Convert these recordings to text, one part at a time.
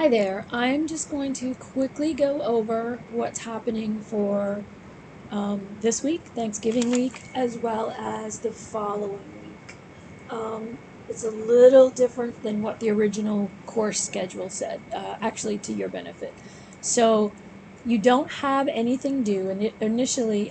Hi there. I'm just going to quickly go over what's happening for this week, Thanksgiving week, as well as the following week. It's a little different than what the original course schedule said, actually, to your benefit. So, you don't have anything due. And initially,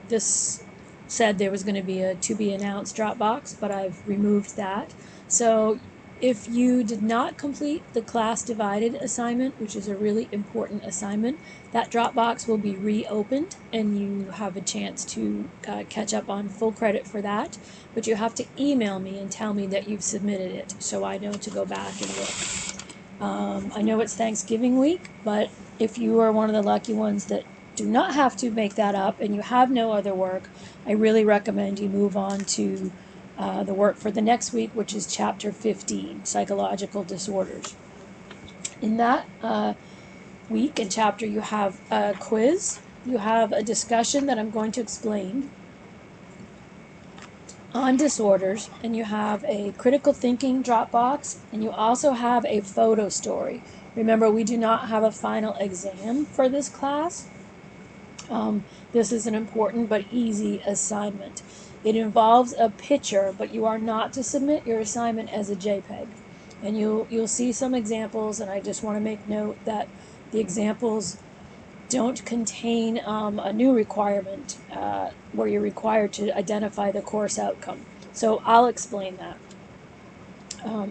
this said there was going to be a to be announced Dropbox, but I've removed that. So, if you did not complete the class divided assignment, which is a really important assignment, that Dropbox will be reopened and you have a chance to catch up on full credit for that. But you have to email me and tell me that you've submitted it so I know to go back and look. I know it's Thanksgiving week, but if you are one of the lucky ones that do not have to make that up and you have no other work, I really recommend you move on to the work for the next week, which is Chapter 15, Psychological Disorders. In that week and chapter, you have a quiz, you have a discussion that I'm going to explain on disorders, and you have a critical thinking Dropbox, and you also have a photo story. Remember, we do not have a final exam for this class. This is an important but easy assignment. It involves a picture, but you are not to submit your assignment as a JPEG. And you'll see some examples, and I just want to make note that the examples don't contain a new requirement where you're required to identify the course outcome. So I'll explain that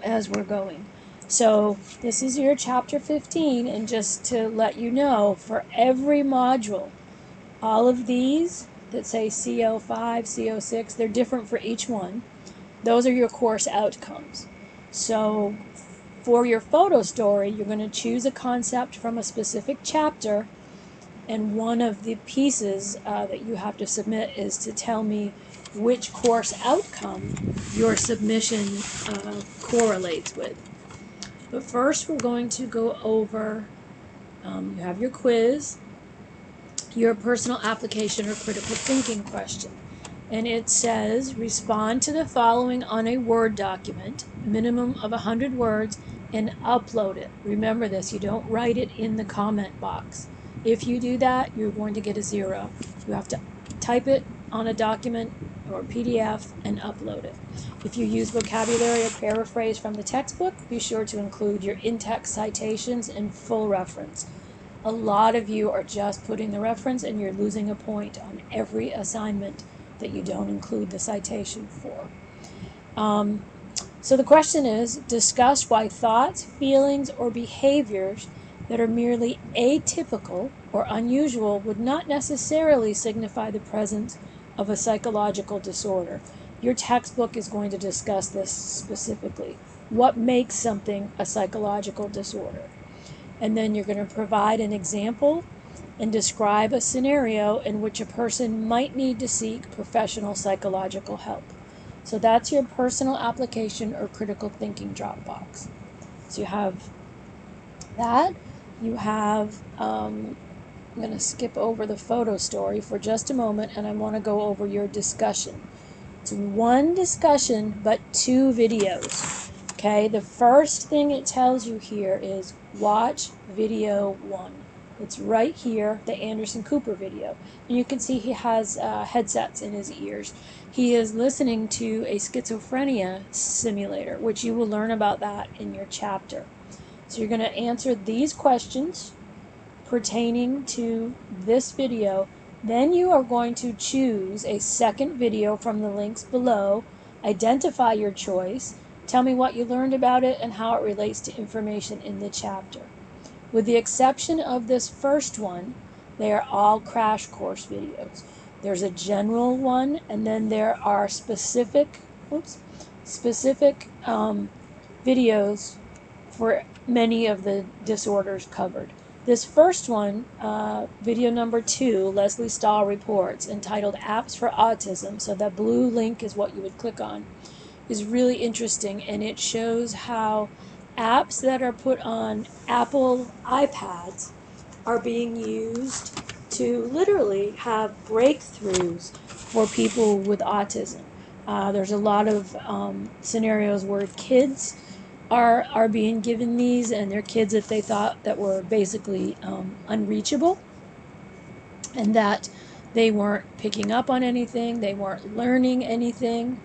as we're going. So this is your chapter 15, and just to let you know, for every module, all of these that say CO5, CO6, they're different for each one. Those are your course outcomes. So for your photo story, you're going to choose a concept from a specific chapter, and one of the pieces that you have to submit is to tell me which course outcome your submission correlates with. But first, we're going to go over, you have your quiz, your personal application or critical thinking question. And it says, respond to the following on a Word document, minimum of 100 words, and upload it. Remember this, you don't write it in the comment box. If you do that, you're going to get a 0. You have to type it on a document or PDF and upload it. If you use vocabulary or paraphrase from the textbook, be sure to include your in-text citations and full reference. A lot of you are just putting the reference and you're losing a point on every assignment that you don't include the citation for. So the question is, discuss why thoughts, feelings, or behaviors that are merely atypical or unusual would not necessarily signify the presence of a psychological disorder. Your textbook is going to discuss this specifically. What makes something a psychological disorder? And then you're going to provide an example and describe a scenario in which a person might need to seek professional psychological help. So that's your personal application or critical thinking Dropbox. So you have that. You have, I'm going to skip over the photo story for just a moment, and I want to go over your discussion. It's one discussion, but 2 videos. Okay, the first thing it tells you here is watch video 1. It's right here, the Anderson Cooper video. And you can see he has headsets in his ears. He is listening to a schizophrenia simulator, which you will learn about that in your chapter. So you're going to answer these questions pertaining to this video. Then you are going to choose a second video from the links below, identify your choice, tell me what you learned about it and how it relates to information in the chapter. With the exception of this first one, they are all crash course videos. There's a general one, and then there are specific videos for many of the disorders covered. This first one, video number 2, Leslie Stahl reports, entitled Apps for Autism, so that blue link is what you would click on, is really interesting, and it shows how apps that are put on Apple iPads are being used to literally have breakthroughs for people with autism. There's a lot of scenarios where kids are being given these, and they're kids that they thought that were basically unreachable, and that they weren't picking up on anything, they weren't learning anything,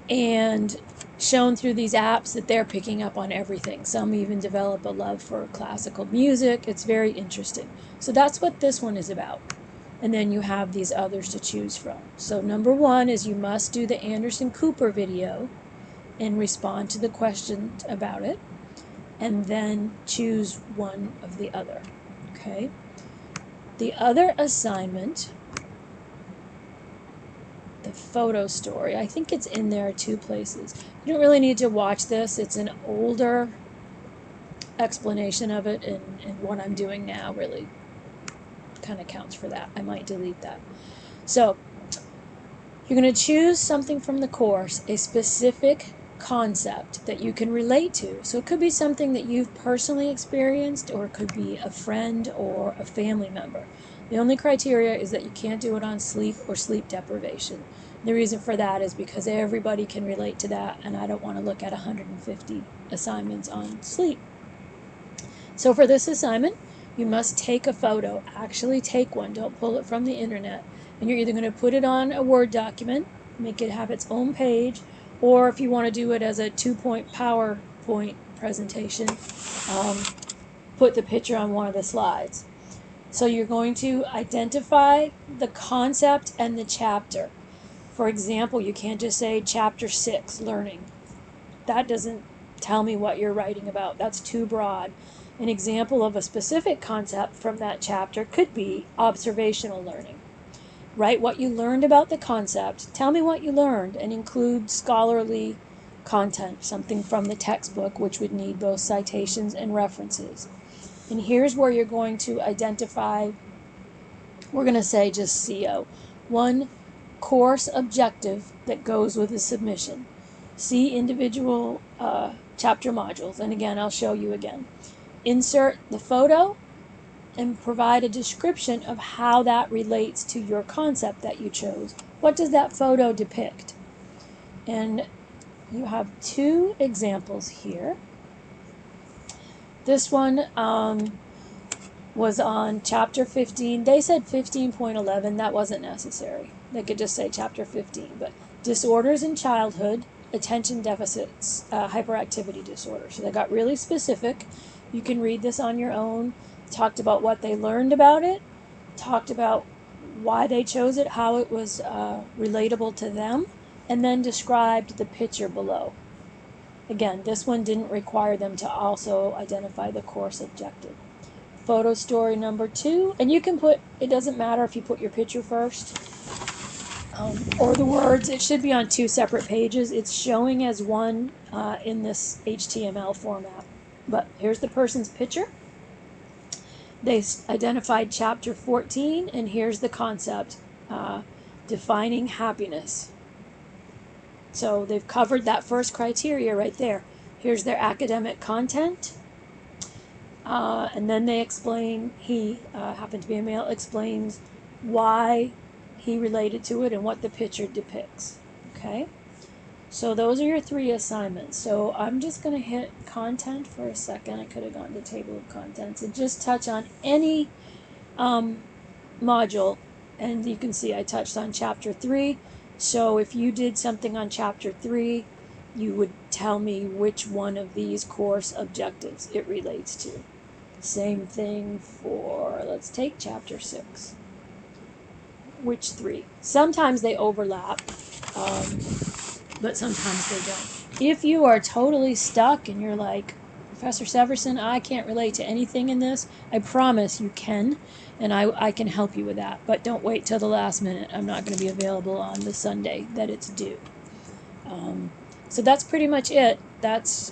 and shown through these apps that they're picking up on everything. Some even develop a love for classical music. It's very interesting. So that's what this one is about. And then you have these others to choose from. So number 1 is you must do the Anderson Cooper video and respond to the questions about it, and then choose one of the other. Okay? The other assignment, the photo story, I think it's in there 2 places. You don't really need to watch this. It's an older explanation of it, and what I'm doing now really kind of counts for that. I might delete that. So you're going to choose something from the course, a specific concept that you can relate to. So it could be something that you've personally experienced, or it could be a friend or a family member. The only criteria is that you can't do it on sleep or sleep deprivation. The reason for that is because everybody can relate to that, and I don't want to look at 150 assignments on sleep. So for this assignment, you must take a photo. Actually take one. Don't pull it from the internet. And you're either going to put it on a Word document, make it have its own page, or if you want to do it as a 2-point PowerPoint presentation, put the picture on one of the slides. So you're going to identify the concept and the chapter. For example, you can't just say chapter 6, learning. That doesn't tell me what you're writing about. That's too broad. An example of a specific concept from that chapter could be observational learning. Write what you learned about the concept. Tell me what you learned, and include scholarly content, something from the textbook, which would need both citations and references. And here's where you're going to identify, we're going to say just CO, one course objective that goes with the submission. See individual chapter modules, and again, I'll show you again. Insert the photo and provide a description of how that relates to your concept that you chose. What does that photo depict? And you have 2 examples here. This one was on chapter 15. They said 15.11. That wasn't necessary. They could just say chapter 15. But disorders in childhood, attention deficits, hyperactivity disorder. So they got really specific. You can read this on your own. Talked about what they learned about it, talked about why they chose it, how it was relatable to them, and then described the picture below. Again, this one didn't require them to also identify the course objective. Photo story number 2, and you can put, it doesn't matter if you put your picture first or the words. It should be on 2 separate pages. It's showing as one in this HTML format. But here's the person's picture. They identified chapter 14, and here's the concept, defining happiness. So they've covered that first criteria right there. Here's their academic content, and then they explain, he happened to be a male, explains why he related to it and what the picture depicts. Okay? So those are your 3 assignments. So I'm just going to hit content for a second. I could have gone to table of contents and just touch on any module. And you can see I touched on chapter 3. So if you did something on chapter 3, you would tell me which one of these course objectives it relates to. Same thing for, let's take chapter 6. Which 3? Sometimes they overlap. But sometimes they don't. If you are totally stuck and you're like, Professor Severson, I can't relate to anything in this, I promise you can, and I can help you with that. But don't wait till the last minute. I'm not going to be available on the Sunday that it's due. So that's pretty much it. That's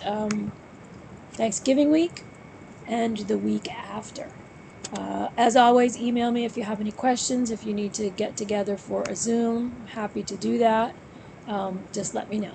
Thanksgiving week and the week after. As always, email me if you have any questions. If you need to get together for a Zoom, I'm happy to do that. Just let me know.